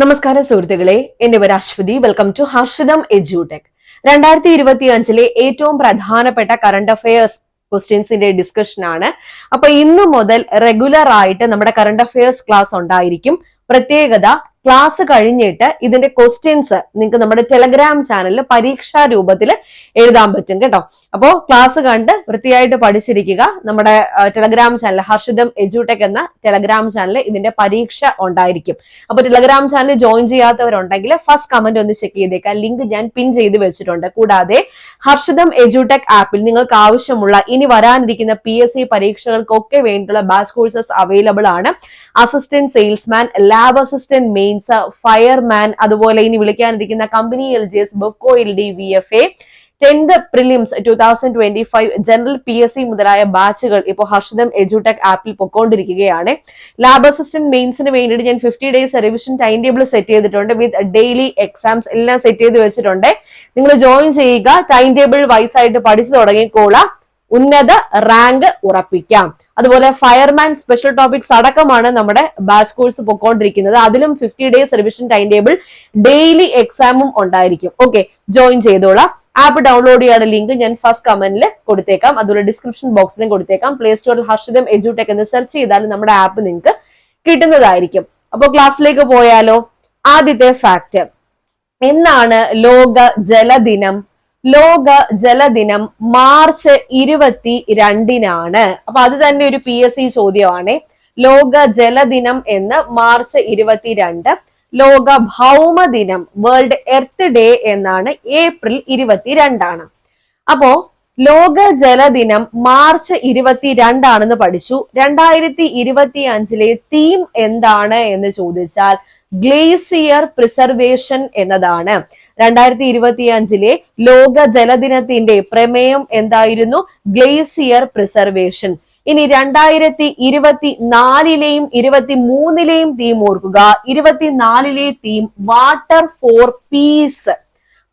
നമസ്കാരം സുഹൃത്തുക്കളെ, എന്റെ പേര് Aswathy. Welcome to Harshitham Edutech. 2025 ഏറ്റവും പ്രധാനപ്പെട്ട കറണ്ട് അഫയേഴ്സ് ക്വസ്റ്റ്യൻസിന്റെ ഡിസ്കഷൻ ആണ്. അപ്പൊ ഇന്നു മുതൽ റെഗുലർ ആയിട്ട് നമ്മുടെ കറണ്ട് അഫയേഴ്സ് ക്ലാസ് ഉണ്ടായിരിക്കും. പ്രത്യേകത, ക്ലാസ് കഴിഞ്ഞിട്ട് ഇതിന്റെ ക്വസ്റ്റ്യൻസ് നിങ്ങൾക്ക് നമ്മുടെ ടെലഗ്രാം ചാനലിൽ പരീക്ഷാ രൂപത്തിൽ എഴുതാൻ പറ്റും കേട്ടോ. അപ്പോ ക്ലാസ് കണ്ട് വൃത്തിയായിട്ട് പഠിച്ചിരിക്കുക. നമ്മുടെ ടെലഗ്രാം ചാനൽ ഹർഷിതം എഡ്യൂടെക് എന്ന ടെലഗ്രാം ചാനലിൽ ഇതിന്റെ പരീക്ഷ ഉണ്ടായിരിക്കും. അപ്പൊ ടെലഗ്രാം ചാനൽ ജോയിൻ ചെയ്യാത്തവരുണ്ടെങ്കിൽ ഫസ്റ്റ് കമന്റ് ഒന്ന് ചെക്ക് ചെയ്തേക്കാം. ലിങ്ക് ഞാൻ പിൻ ചെയ്ത് വെച്ചിട്ടുണ്ട്. കൂടാതെ ഹർഷിതം എഡ്യൂടെക് ആപ്പിൽ നിങ്ങൾക്ക് ആവശ്യമുള്ള ഇനി വരാനിരിക്കുന്ന PSC പരീക്ഷകൾക്കൊക്കെ വേണ്ടിയുള്ള ബാച്ച് കോഴ്സസ് അവൈലബിൾ ആണ്. Assistant salesman, lab assistant mains, fireman, അതുപോലെ ഇനി വിളിക്കാനിരിക്കുന്ന കമ്പനി LGS, ബെഫ്കോ LD, VFA, 10th prelims 2025 general PSC മുതലായ ബാച്ചുകൾ ഇപ്പോൾ ഹർഷിതം എഡ്യൂടെക് ആപ്പിൽ പൊക്കോണ്ടിരിക്കുകയാണ്. ലാബ് അസിസ്റ്റന്റ് മെയിൻസിന് വേണ്ടിയിട്ട് ഞാൻ 50 days revision time table set ചെയ്തിട്ടുണ്ട്. വിത്ത് ഡെയിലി എക്സാംസ് എല്ലാം സെറ്റ് ചെയ്ത് വെച്ചിട്ടുണ്ട്. നിങ്ങൾ ജോയിൻ ചെയ്യുക. ടൈം ടേബിൾ വൈസ് ആയിട്ട് പഠിച്ചു തുടങ്ങിക്കോളാം. ഉന്നത റാങ്ക് ഉറപ്പിക്കാം. അതുപോലെ ഫയർമാൻ സ്പെഷ്യൽ ടോപ്പിക്സ് അടക്കമാണ് നമ്മുടെ ബാച്ച് കോഴ്സ് പൊക്കോണ്ടിരിക്കുന്നത്. അതിലും 50 days revision time table, daily എക്സാമും ഉണ്ടായിരിക്കും. ഓക്കെ, ജോയിൻ ചെയ്തോളാം. ആപ്പ് ഡൗൺലോഡ് ചെയ്യാനുള്ള ലിങ്ക് ഞാൻ ഫസ്റ്റ് കമന്റിൽ കൊടുത്തേക്കാം. അതുപോലെ ഡിസ്ക്രിപ്ഷൻ ബോക്സിലും കൊടുത്തേക്കാം. പ്ലേ സ്റ്റോറിൽ ഹർഷിതം എഡ്യൂടെക് എന്ന് സെർച്ച് ചെയ്താൽ നമ്മുടെ ആപ്പ് നിങ്ങൾക്ക് കിട്ടുന്നതായിരിക്കും. അപ്പോൾ ക്ലാസ്സിലേക്ക് പോയാലോ? ആദ്യത്തെ ഫാക്ട്, എന്നാണ് ലോക ജലദിനം? ലോക ജലദിനം മാർച്ച് 22-നാണ്. അപ്പൊ അത് തന്നെ ഒരു PSC ചോദ്യമാണ്. ലോക ജലദിനം എന്ന് മാർച്ച് 22. ലോക ഭൗമദിനം, വേൾഡ് എർത്ത് ഡേ എന്നാണ് ഏപ്രിൽ 22. അപ്പോ ലോക ജലദിനം മാർച്ച് 22 പഠിച്ചു. 2025 തീം എന്താണ് എന്ന് ചോദിച്ചാൽ ഗ്ലേസിയർ പ്രിസർവേഷൻ എന്നതാണ്. 2025 ലോക ജലദിനത്തിന്റെ പ്രമേയം എന്തായിരുന്നു? Glacier preservation. ഇനി 2024 23 തീം ഓർക്കുക. 24 theme water for peace.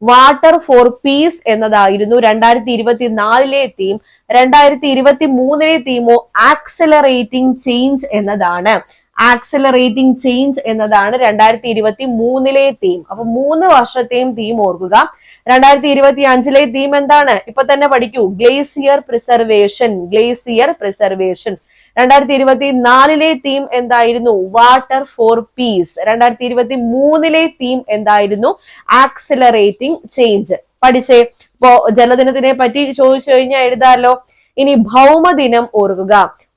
Water for peace എന്നതായിരുന്നു 2024 തീം. 2023 തീമോ ആക്സിലറേറ്റിംഗ് ചേഞ്ച് എന്നതാണ്. ആക്സിലറേറ്റിംഗ് ചേഞ്ച് എന്നതാണ് 2023 തീം. അപ്പൊ 3 വർഷത്തെയും തീം ഓർക്കുക. 2025 തീം എന്താണ്? ഇപ്പൊ തന്നെ പഠിക്കൂ. Glacier preservation. Glacier preservation. 2024 theme എന്തായിരുന്നു? Water for peace. 2023 തീം എന്തായിരുന്നു? Accelerating change. പഠിച്ചേ. ഇപ്പോ ജലദിനത്തിനെ പറ്റി ചോദിച്ചു കഴിഞ്ഞാൽ എഴുതാലോ. ഇനി ഭൗമദിനം ഓർക്കുക.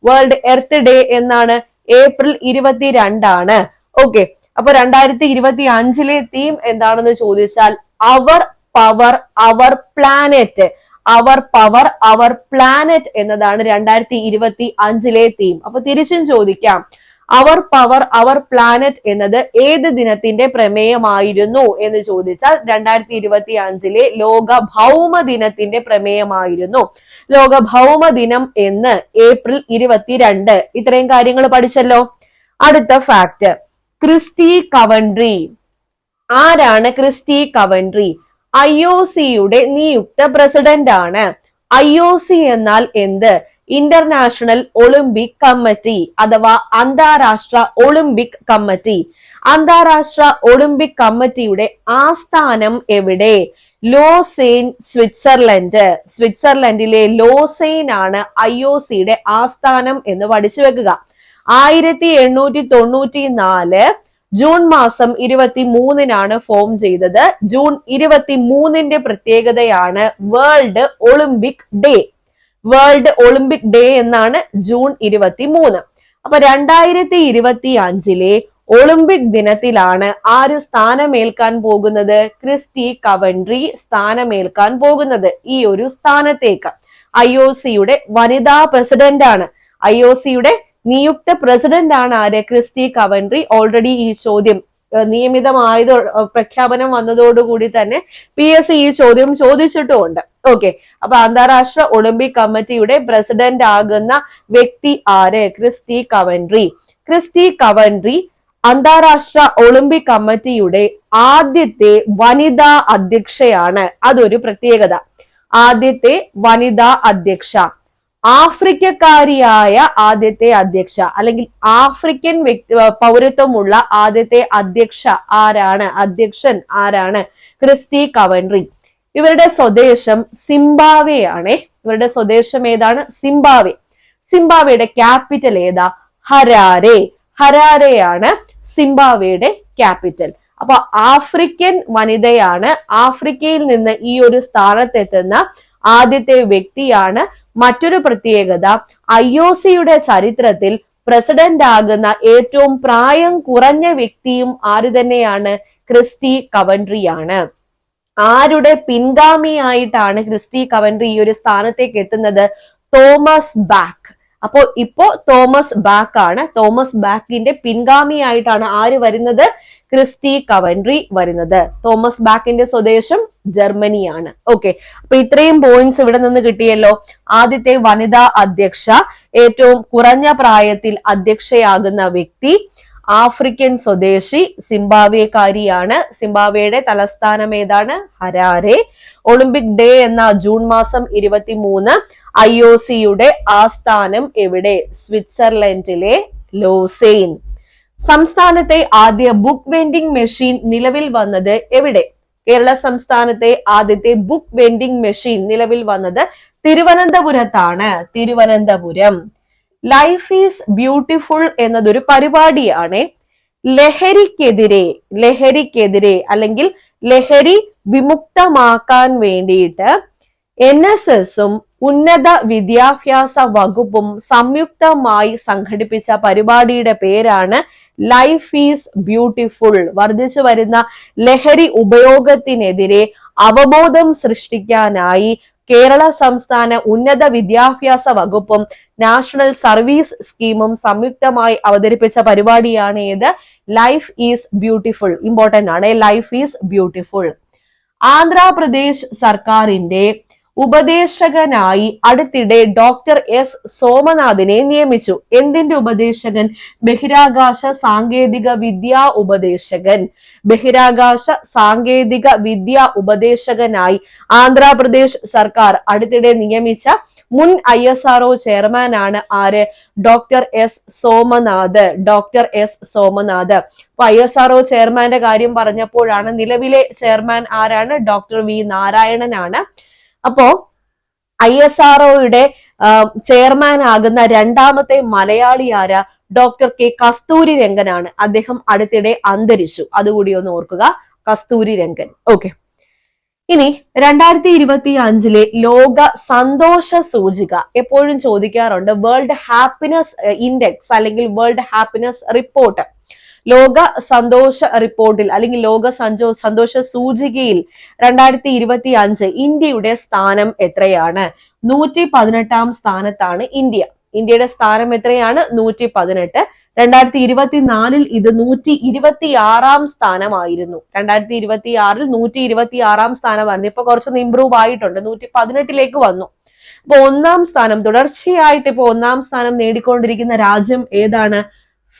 വേൾഡ് എർത്ത് ഡേ എന്നാണ്. ഏപ്രിൽ 22. ഓക്കെ, അപ്പൊ 2025 തീം എന്താണെന്ന് ചോദിച്ചാൽ our power our planet. Our power our planet എന്നതാണ് 2025 തീം. അപ്പൊ തിരിച്ചും ചോദിക്കാം, അവർ പവർ അവർ പ്ലാനറ്റ് എന്നത് ഏത് ദിനത്തിന്റെ പ്രമേയമായിരുന്നു എന്ന് ചോദിച്ചാൽ 2025 ലോക ഭൗമ ദിനത്തിന്റെ പ്രമേയമായിരുന്നു. ലോക ഭൗമ ദിനം എന്ന് ഏപ്രിൽ 22. ഇത്രയും കാര്യങ്ങൾ പഠിച്ചല്ലോ. അടുത്ത ഫാക്ട്, ക്രിസ്റ്റി കവൻട്രി. ആരാണ് ക്രിസ്റ്റി കവൻട്രി? IOCയുടെ നിയുക്ത പ്രസിഡന്റ് ആണ്. IOC എന്നാൽ എന്ത്? ഇന്റർനാഷണൽ ഒളിമ്പിക് കമ്മിറ്റി അഥവാ അന്താരാഷ്ട്ര ഒളിമ്പിക് കമ്മിറ്റി. അന്താരാഷ്ട്ര ഒളിമ്പിക് കമ്മിറ്റിയുടെ ആസ്ഥാനം എവിടെ? ലോസെയ്ൻ, സ്വിറ്റ്സർലൻഡ്. സ്വിറ്റ്സർലൻഡിലെ ലോസെയ്ൻ ആണ് IOCയുടെ ആസ്ഥാനം എന്ന് പഠിച്ചു വെക്കുക. 1894 ജൂൺ മാസം 23-നാണ് ഫോം ചെയ്തത്. ജൂൺ 23 പ്രത്യേകതയാണ് world Olympic day. World Olympic day എന്നാണ് ജൂൺ 23. അപ്പൊ 2025 ഒളിമ്പിക് ദിനത്തിലാണ് ആര് സ്ഥാനമേൽക്കാൻ പോകുന്നത്? ക്രിസ്റ്റി കവൻട്രി സ്ഥാനമേൽക്കാൻ പോകുന്നത് ഈ ഒരു സ്ഥാനത്തേക്ക്. IOCയുടെ വനിതാ പ്രസിഡന്റ് ആണ്. IOCയുടെ നിയുക്ത പ്രസിഡന്റ് ആണ് ആര്? Christy Coventry. ഓൾറെഡി ഈ ചോദ്യം നിയമിതമായത് പ്രഖ്യാപനം വന്നതോടുകൂടി തന്നെ PSC ഈ ചോദ്യം ചോദിച്ചിട്ടുമുണ്ട്. ഓക്കെ, അപ്പൊ അന്താരാഷ്ട്ര ഒളിമ്പിക് കമ്മിറ്റിയുടെ പ്രസിഡന്റ് ആകുന്ന വ്യക്തി ആര്? Christy Coventry. ക്രിസ്റ്റി കവൻട്രി അന്താരാഷ്ട്ര ഒളിമ്പിക് കമ്മിറ്റിയുടെ ആദ്യത്തെ വനിതാ അധ്യക്ഷയാണ്. അതൊരു പ്രത്യേകത. ആദ്യത്തെ വനിതാ അധ്യക്ഷ. ആഫ്രിക്കക്കാരിയായ ആദ്യത്തെ അധ്യക്ഷ അല്ലെങ്കിൽ ആഫ്രിക്കൻ പൗരത്വമുള്ള ആദ്യത്തെ അധ്യക്ഷൻ ആരാണ്? Christy Coventry. ഇവരുടെ സ്വദേശം സിംബാബ്വെ ആണ്. ഇവരുടെ സ്വദേശം ഏതാണ്? സിംബാബ്വെ. സിംബാബ്വെയുടെ ക്യാപിറ്റൽ ഏതാ? ഹരാരെ. ഹരാരെയാണ് സിംബാബ്വെയുടെ ക്യാപിറ്റൽ. അപ്പൊ ആഫ്രിക്കൻ വനിതയാണ്. ആഫ്രിക്കയിൽ നിന്ന് ഈ ഒരു സ്ഥാനത്തെത്തുന്ന ആദ്യത്തെ വ്യക്തിയാണ്. മറ്റൊരു പ്രത്യേകത, IOCയുടെ ചരിത്രത്തിൽ പ്രസിഡന്റ് ആകുന്ന ഏറ്റവും പ്രായം കുറഞ്ഞ വ്യക്തിയും ആര് തന്നെയാണ്? ക്രിസ്റ്റി കവൻട്രി ആണ്. ആരുടെ പിൻഗാമിയായിട്ടാണ് ക്രിസ്റ്റി കവൻട്രി ഈ ഒരു സ്ഥാനത്തേക്ക് എത്തുന്നത്? Thomas back. അപ്പോ ഇപ്പോ തോമസ് ബാക്ക് ആണ്. തോമസ് ബാക്കിന്റെ പിൻഗാമിയായിട്ടാണ് ആര് വരുന്നത്? ക്രിസ്റ്റി കവൻട്രി വരുന്നത്. തോമസ് ബാക്കിന്റെ സ്വദേശം ജർമ്മനിയാണ്. ഓക്കെ, അപ്പൊ ഇത്രയും പോയിന്റ്സ് ഇവിടെ നിന്ന് കിട്ടിയല്ലോ. ആദ്യത്തെ വനിതാ അധ്യക്ഷ, ഏറ്റവും കുറഞ്ഞ പ്രായത്തിൽ അധ്യക്ഷയാകുന്ന വ്യക്തി, ആഫ്രിക്കൻ സ്വദേശി, സിംബാബ്വേക്കാരിയാണ്. സിംബാബ്വേയുടെ തലസ്ഥാനം ഏതാണ്? ഹരാരെ. ഒളിമ്പിക് ഡേ എന്ന ജൂൺ മാസം 23 IOCയുടെ ആസ്ഥാനം എവിടെ? സ്വിറ്റ്സർലൻഡിലെ ലോസെയ്ൻ. സംസ്ഥാനത്തെ ആദ്യ ബുക്ക് വെൻഡിംഗ് മെഷീൻ നിലവിൽ വന്നത് എവിടെ? കേരള സംസ്ഥാനത്തെ ആദ്യത്തെ ബുക്ക് വെൻഡിംഗ് മെഷീൻ നിലവിൽ വന്നത് തിരുവനന്തപുരത്താണ്. തിരുവനന്തപുരം. ലൈഫ് ഈസ് ബ്യൂട്ടിഫുൾ എന്നതൊരു പരിപാടിയാണ്. ലഹരിക്കെതിരെ അല്ലെങ്കിൽ ലഹരി വിമുക്തമാക്കാൻ വേണ്ടിയിട്ട് NSSഉം ഉന്നത വിദ്യാഭ്യാസ വകുപ്പും സംയുക്തമായി സംഘടിപ്പിച്ച പരിപാടിയുടെ പേരാണ് ലൈഫ് ഈസ് ബ്യൂട്ടിഫുൾ. വർദ്ധിച്ചു വരുന്ന ലഹരി ഉപയോഗത്തിനെതിരെ അവബോധം സൃഷ്ടിക്കാനായി കേരള സംസ്ഥാന ഉന്നത വിദ്യാഭ്യാസ വകുപ്പും നാഷണൽ സർവീസ് സ്കീമും സംയുക്തമായി അവതരിപ്പിച്ച പരിപാടിയാണ് ഏത്? Life is beautiful. ഇമ്പോർട്ടന്റ് ആണ്. Life is beautiful. ആന്ധ്രാപ്രദേശ് സർക്കാരിന്റെ ഉപദേശകനായി അടുത്തിടെ ഡോക്ടർ S സോമനാഥിനെ നിയമിച്ചു. എന്തിന്റെ ഉപദേശകൻ? ബഹിരാകാശ സാങ്കേതിക വിദ്യാ ഉപദേശകൻ. ബഹിരാകാശ സാങ്കേതിക വിദ്യാ ഉപദേശകനായി ആന്ധ്രാപ്രദേശ് സർക്കാർ അടുത്തിടെ നിയമിച്ച മുൻ ISRO ചെയർമാൻ ആണ് ആര്? Doctor S Somanath. Doctor S Somanath. അപ്പൊ ISRO ചെയർമാന്റെ കാര്യം പറഞ്ഞപ്പോഴാണ് നിലവിലെ ചെയർമാൻ ആരാണ്? ഡോക്ടർ V നാരായണനാണ്. അപ്പോ ISROയുടെ ചെയർമാൻ ആകുന്ന രണ്ടാമത്തെ മലയാളി ആരാ? ഡോക്ടർ K കസ്തൂരി രംഗനാണ്. അദ്ദേഹം അടുത്തിടെ അന്തരിച്ചു. അതുകൂടി ഒന്ന് ഓർക്കുക, കസ്തൂരി രംഗൻ. ഓക്കെ, ഇനി 2025 ലോക സന്തോഷ സൂചിക എപ്പോഴും ചോദിക്കാറുണ്ട്. വേൾഡ് ഹാപ്പിനെസ് ഇൻഡെക്സ് അല്ലെങ്കിൽ വേൾഡ് ഹാപ്പിനെസ് റിപ്പോർട്ട്, ലോക സന്തോഷ റിപ്പോർട്ടിൽ അല്ലെങ്കിൽ ലോക സന്തോഷ സൂചികയിൽ 2025 ഇന്ത്യയുടെ സ്ഥാനം എത്രയാണ്? 118 സ്ഥാനത്താണ് ഇന്ത്യ. ഇന്ത്യയുടെ സ്ഥാനം എത്രയാണ്? 118. 2024 ഇത് 126 സ്ഥാനമായിരുന്നു. 2026 126 സ്ഥാനമായിരുന്നു. ഇപ്പൊ കുറച്ചൊന്ന് ഇംപ്രൂവ് ആയിട്ടുണ്ട്, 118 വന്നു. അപ്പൊ ഒന്നാം സ്ഥാനം തുടർച്ചയായിട്ട് ഇപ്പൊ ഒന്നാം സ്ഥാനം നേടിക്കൊണ്ടിരിക്കുന്ന രാജ്യം ഏതാണ്?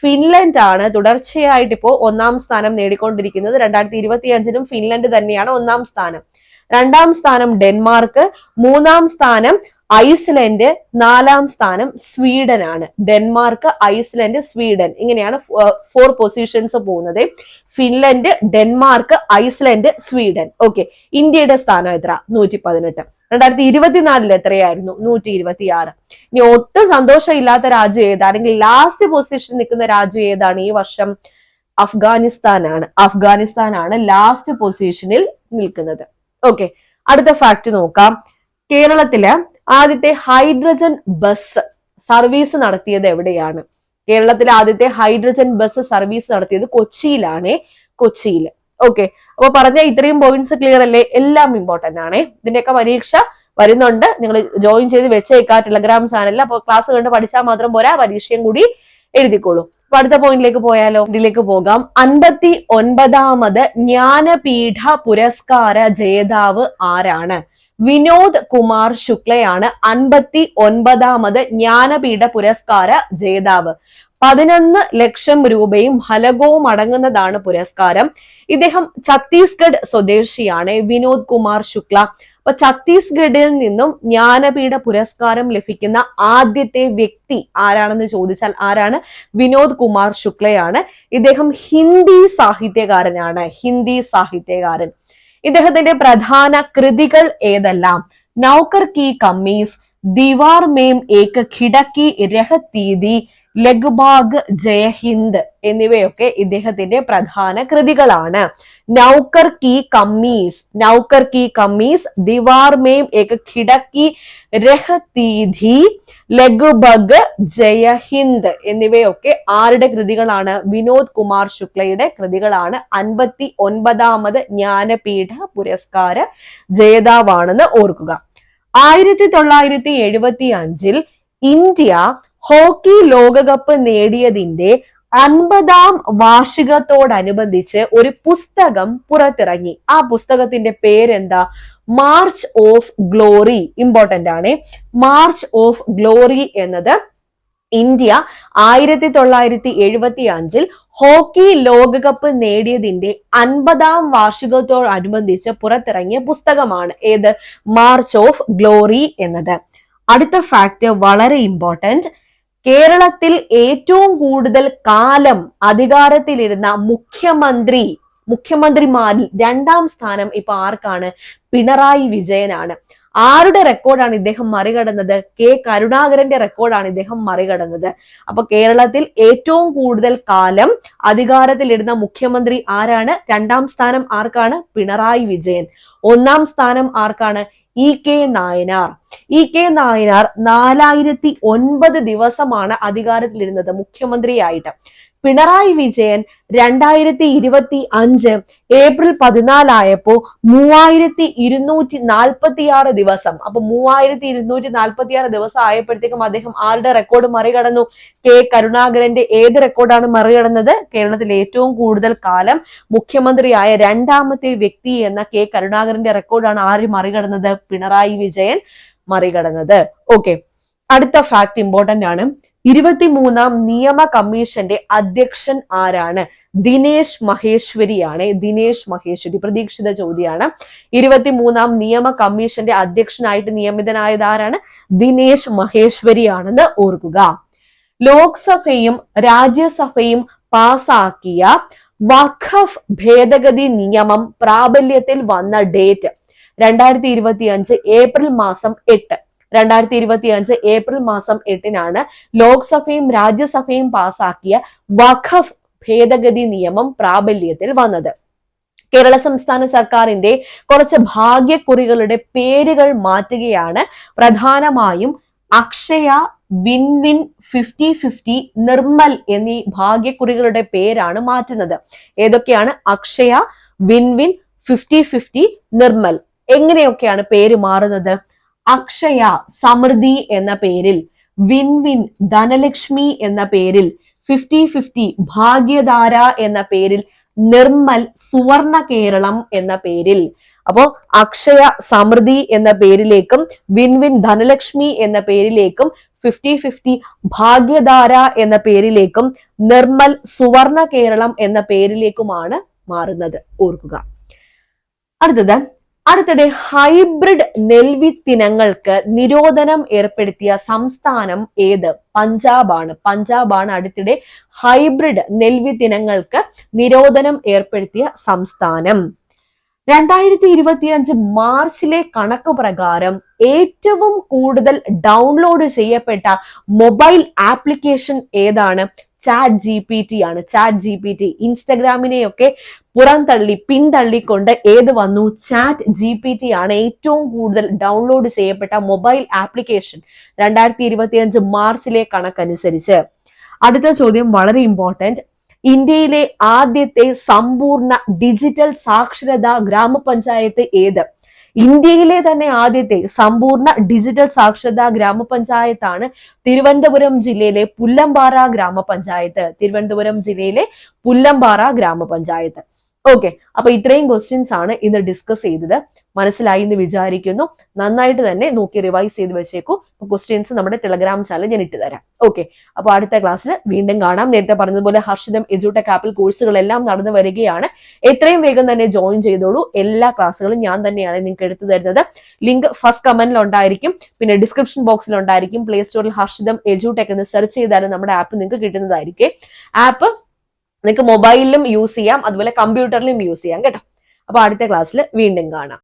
ഫിൻലൻഡ് ആണ്. തുടർച്ചയായിട്ട് ഇപ്പോ ഒന്നാം സ്ഥാനം നേടിക്കൊണ്ടിരിക്കുന്നത്. 2025 ഫിൻലൻഡ് തന്നെയാണ് ഒന്നാം സ്ഥാനം. രണ്ടാം സ്ഥാനം ഡെൻമാർക്ക്, മൂന്നാം സ്ഥാനം ഐസ്ലൻഡ്, നാലാം സ്ഥാനം സ്വീഡൻ ആണ്. ഡെൻമാർക്ക്, ഐസ്ലൻഡ്, സ്വീഡൻ, ഇങ്ങനെയാണ് 4 പൊസിഷൻസ് പോകുന്നത്. Finland, Denmark, Iceland, Sweden. Okay, ഇന്ത്യയുടെ സ്ഥാനം എത്ര? 118. 2024 എത്രയായിരുന്നു? 126. ഇനി ഒട്ടും സന്തോഷമില്ലാത്ത രാജ്യം ഏതാ, അല്ലെങ്കിൽ ലാസ്റ്റ് പൊസിഷൻ നിൽക്കുന്ന രാജ്യം ഏതാണ് ഈ വർഷം? അഫ്ഗാനിസ്ഥാനാണ്. അഫ്ഗാനിസ്ഥാനാണ് ലാസ്റ്റ് പൊസിഷനിൽ നിൽക്കുന്നത്. ഓക്കെ, അടുത്ത ഫാക്ട് നോക്കാം. കേരളത്തില് ആദ്യത്തെ ഹൈഡ്രജൻ ബസ് സർവീസ് നടത്തിയത് എവിടെയാണ്? കേരളത്തിലെ ആദ്യത്തെ ഹൈഡ്രജൻ ബസ് സർവീസ് നടത്തിയത് കൊച്ചിയിലാണ്. കൊച്ചിയിൽ. ഓക്കെ, അപ്പൊ പറഞ്ഞ ഇത്രയും പോയിന്റ്സ് ക്ലിയർ അല്ലേ? എല്ലാം ഇമ്പോർട്ടന്റ് ആണ്. ഇതിന്റെയൊക്കെ പരീക്ഷ വരുന്നുണ്ട്. നിങ്ങൾ ജോയിൻ ചെയ്ത് വെച്ചേക്കാം ടെലഗ്രാം ചാനലിൽ. അപ്പൊ ക്ലാസ് കണ്ട് പഠിച്ചാൽ മാത്രം പോരാ, പരീക്ഷയും കൂടി എഴുതിക്കോളൂ. അപ്പൊ അടുത്ത പോയിന്റിലേക്ക് പോയാലോ? ഇതിലേക്ക് പോകാം. 59ാമത് ജ്ഞാനപീഠ പുരസ്കാര ജേതാവ് ആരാണ്? വിനോദ് കുമാർ ശുക്ലയാണ് 59ാമത് ജ്ഞാനപീഠ പുരസ്കാര ജേതാവ്. 11 ലക്ഷം രൂപയും ഫലകവും അടങ്ങുന്നതാണ് പുരസ്കാരം. ഇദ്ദേഹം ഛത്തീസ്ഗഡ് സ്വദേശിയാണ്, വിനോദ് കുമാർ ശുക്ല. അപ്പൊ ഛത്തീസ്ഗഡിൽ നിന്നും ജ്ഞാനപീഠ പുരസ്കാരം ലഭിക്കുന്ന ആദ്യത്തെ വ്യക്തി ആരാണെന്ന് ചോദിച്ചാൽ ആരാണ്? വിനോദ് കുമാർ ശുക്ലയാണ്. ഇദ്ദേഹം ഹിന്ദി സാഹിത്യകാരനാണ്. ഹിന്ദി സാഹിത്യകാരൻ. ഇദ്ദേഹത്തിന്റെ പ്രധാന കൃതികൾ ഏതെല്ലാം? നൗക്കർ കി കമ്മീസ്, ദീവാർ മേം ഏക് ഖിടക്കി രഹതീതി, ലഗ്ബാഗ് ജയഹിന്ദ് എന്നിവയൊക്കെ ഇദ്ദേഹത്തിന്റെ പ്രധാന കൃതികളാണ്. നൗക്കർ കി കമ്മീസ്, നൗക്കർ കി കമ്മീസ്, ദീവാർ മേം ഏക് ഖിടക്കി രഹതീതി, ലഗ്ബഗ് ജയഹിന്ദ് എന്നിവയൊക്കെ ആരുടെ കൃതികളാണ്? വിനോദ് കുമാർ ശുക്ലയുടെ കൃതികളാണ്. 59ാമത് ജ്ഞാനപീഠ പുരസ്കാര ജേതാവാണെന്ന് ഓർക്കുക. 1975 ഇന്ത്യ ഹോക്കി ലോകകപ്പ് നേടിയതിന്റെ 50ാം വാർഷികത്തോടനുബന്ധിച്ച് ഒരു പുസ്തകം പുറത്തിറങ്ങി. ആ പുസ്തകത്തിന്റെ പേരെന്താ? March of glory. ഇമ്പോർട്ടന്റ് ആണ്. മാർച്ച് ഓഫ് ഗ്ലോറി എന്നത് ഇന്ത്യ 1975 ഹോക്കി ലോകകപ്പ് നേടിയതിന്റെ 50ാം വാർഷികത്തോടനുബന്ധിച്ച് പുറത്തിറങ്ങിയ പുസ്തകമാണ്. ഏത്? മാർച്ച് ഓഫ് ഗ്ലോറി എന്നത്. അടുത്ത ഫാക്ട് വളരെ ഇമ്പോർട്ടന്റ്. കേരളത്തിൽ ഏറ്റവും കൂടുതൽ കാലം അധികാരത്തിലിരുന്ന മുഖ്യമന്ത്രിമാരിൽ 2ാം സ്ഥാനം ഇപ്പൊ ആർക്കാണ്? പിണറായി വിജയനാണ്. ആരുടെ റെക്കോർഡാണ് ഇദ്ദേഹം മറികടന്നത്? കെ കരുണാകരന്റെ റെക്കോർഡാണ് ഇദ്ദേഹം മറികടന്നത്. അപ്പൊ കേരളത്തിൽ ഏറ്റവും കൂടുതൽ കാലം അധികാരത്തിലിരുന്ന മുഖ്യമന്ത്രി ആരാണ്? 2ാം സ്ഥാനം ആർക്കാണ്? പിണറായി വിജയൻ. 1ാം സ്ഥാനം ആർക്കാണ്? E K Nayanar. E K Nayanar 4009 ദിവസമാണ് അധികാരത്തിലിരുന്നത് മുഖ്യമന്ത്രിയായിട്ട്. പിണറായി വിജയൻ 2025 ഏപ്രിൽ 14 ആയപ്പോ 3246 ദിവസം. അപ്പൊ 3246 ദിവസം ആയപ്പോഴത്തേക്കും അദ്ദേഹം ആരുടെ റെക്കോർഡ് മറികടന്നു? കെ കരുണാകരന്റെ ഏത് റെക്കോർഡാണ് മറികടന്നത്? കേരളത്തിൽ ഏറ്റവും കൂടുതൽ കാലം മുഖ്യമന്ത്രിയായ 2ാമത്തെ വ്യക്തി എന്ന കെ കരുണാകരന്റെ റെക്കോർഡാണ് ആര് മറികടന്നത്? പിണറായി വിജയൻ മറികടന്നത്. ഓക്കെ, അടുത്ത ഫാക്ട് ഇമ്പോർട്ടന്റ് ആണ്. 23ാം നിയമ കമ്മീഷന്റെ അധ്യക്ഷൻ ആരാണ്? ദിനേശ് മഹേശ്വരിയാണ്. ദിനേശ് മഹേശ്വരി. പ്രതീക്ഷിത ചോദ്യമാണ്. 23ാം നിയമ കമ്മീഷന്റെ അധ്യക്ഷനായിട്ട് നിയമിതനായത് ആരാണ്? ദിനേശ് മഹേശ്വരിയാണെന്ന് ഓർക്കുക. ലോക്സഭയും രാജ്യസഭയും പാസാക്കിയ വഖഫ് ഭേദഗതി നിയമം പ്രാബല്യത്തിൽ വന്ന ഡേറ്റ് 2025 ഏപ്രിൽ മാസം 8. 2025 ഏപ്രിൽ മാസം 8-നാണ് ലോക്സഭയും രാജ്യസഭയും പാസാക്കിയ വഖഫ് ഭേദഗതി നിയമം പ്രാബല്യത്തിൽ വന്നത്. കേരള സംസ്ഥാന സർക്കാരിന്റെ കുറച്ച് ഭാഗ്യക്കുറികളുടെ പേരുകൾ മാറ്റുകയാണ്. പ്രധാനമായും അക്ഷയ, വിൻവിൻ, 50-50, നിർമ്മൽ എന്നീ ഭാഗ്യക്കുറികളുടെ പേരാണ് മാറ്റുന്നത്. ഏതൊക്കെയാണ്? അക്ഷയ, വിൻവിൻ, 50-50, നിർമ്മൽ. എങ്ങനെയൊക്കെയാണ് പേര് മാറുന്നത്? അക്ഷയ സമൃദ്ധി എന്ന പേരിൽ, വിൻവിൻ ധനലക്ഷ്മി എന്ന പേരിൽ, 50-50 ഭാഗ്യധാര എന്ന പേരിൽ, നിർമ്മൽ സുവർണ കേരളം എന്ന പേരിൽ. അപ്പോ അക്ഷയ സമൃദ്ധി എന്ന പേരിലേക്കും വിൻവിൻ ധനലക്ഷ്മി എന്ന പേരിലേക്കും 50-50 ഭാഗ്യധാര എന്ന പേരിലേക്കും നിർമ്മൽ സുവർണ കേരളം എന്ന പേരിലേക്കുമാണ് മാറുന്നത്. ഓർക്കുക. അടുത്തിടെ ഹൈബ്രിഡ് നെൽവിത്തിനങ്ങൾക്ക് നിരോധനം ഏർപ്പെടുത്തിയ സംസ്ഥാനം ഏത്? പഞ്ചാബാണ്. പഞ്ചാബാണ് അടുത്തിടെ ഹൈബ്രിഡ് നെൽവിത്തിനങ്ങൾക്ക് നിരോധനം ഏർപ്പെടുത്തിയ സംസ്ഥാനം. 2025 മാർച്ചിലെ കണക്ക് പ്രകാരം ഏറ്റവും കൂടുതൽ ഡൗൺലോഡ് ചെയ്യപ്പെട്ട മൊബൈൽ ആപ്ലിക്കേഷൻ ഏതാണ്? ചാറ്റ് GPT ആണ്. ചാറ്റ് GPT ഇൻസ്റ്റഗ്രാമിനെയൊക്കെ പിന്തള്ളിക്കൊണ്ട് ഏത് വന്നു? ചാറ്റ് GPT ആണ് ഏറ്റവും കൂടുതൽ ഡൗൺലോഡ് ചെയ്യപ്പെട്ട മൊബൈൽ ആപ്ലിക്കേഷൻ 2025 മാർച്ചിലെ കണക്കനുസരിച്ച്. അടുത്ത ചോദ്യം വളരെ ഇമ്പോർട്ടന്റ്. ഇന്ത്യയിലെ ആദ്യത്തെ സമ്പൂർണ്ണ ഡിജിറ്റൽ സാക്ഷരതാ ഗ്രാമപഞ്ചായത്ത് ഏത്? ഇന്ത്യയിലെ തന്നെ ആദ്യത്തെ സമ്പൂർണ്ണ ഡിജിറ്റൽ സാക്ഷരതാ ഗ്രാമപഞ്ചായത്താണ് തിരുവനന്തപുരം ജില്ലയിലെ പുല്ലമ്പാറ ഗ്രാമപഞ്ചായത്ത്. തിരുവനന്തപുരം ജില്ലയിലെ പുല്ലമ്പാറ ഗ്രാമപഞ്ചായത്ത്. ഓക്കെ, അപ്പൊ ഇത്രയും ക്വസ്റ്റ്യൻസ് ആണ് ഇന്ന് ഡിസ്കസ് ചെയ്തത്. മനസ്സിലായി എന്ന് വിചാരിക്കുന്നു. നന്നായിട്ട് തന്നെ നോക്കി റിവൈസ് ചെയ്ത് വെച്ചേക്കൂ. ക്വസ്റ്റ്യൻസ് നമ്മുടെ ടെലഗ്രാം ചാനൽ ഞാൻ ഇട്ട് തരാം. ഓക്കെ, അപ്പൊ അടുത്ത ക്ലാസ്സിൽ വീണ്ടും കാണാം. നേരത്തെ പറഞ്ഞതുപോലെ ഹർഷിതം എഡ്യൂടെക് ആപ്പിൽ കോഴ്സുകളെല്ലാം നടന്നു വരികയാണ്. എത്രയും വേഗം തന്നെ ജോയിൻ ചെയ്തോളൂ. എല്ലാ ക്ലാസ്സുകളും ഞാൻ തന്നെയാണ് നിങ്ങൾക്ക് എടുത്തു തരുന്നത്. ലിങ്ക് ഫസ്റ്റ് കമന്റിൽ ഉണ്ടായിരിക്കും, പിന്നെ ഡിസ്ക്രിപ്ഷൻ ബോക്സിൽ ഉണ്ടായിരിക്കും. പ്ലേ സ്റ്റോറിൽ ഹർഷിതം എഡ്യൂടെക് എന്ന് സെർച്ച് ചെയ്താലും നമ്മുടെ ആപ്പ് നിങ്ങൾക്ക് കിട്ടുന്നതായിരിക്കും. ആപ്പ് നിങ്ങൾക്ക് മൊബൈലിലും യൂസ് ചെയ്യാം, അതുപോലെ കമ്പ്യൂട്ടറിലും യൂസ് ചെയ്യാം കേട്ടോ. അപ്പൊ അടുത്ത ക്ലാസ്സിൽ വീണ്ടും കാണാം.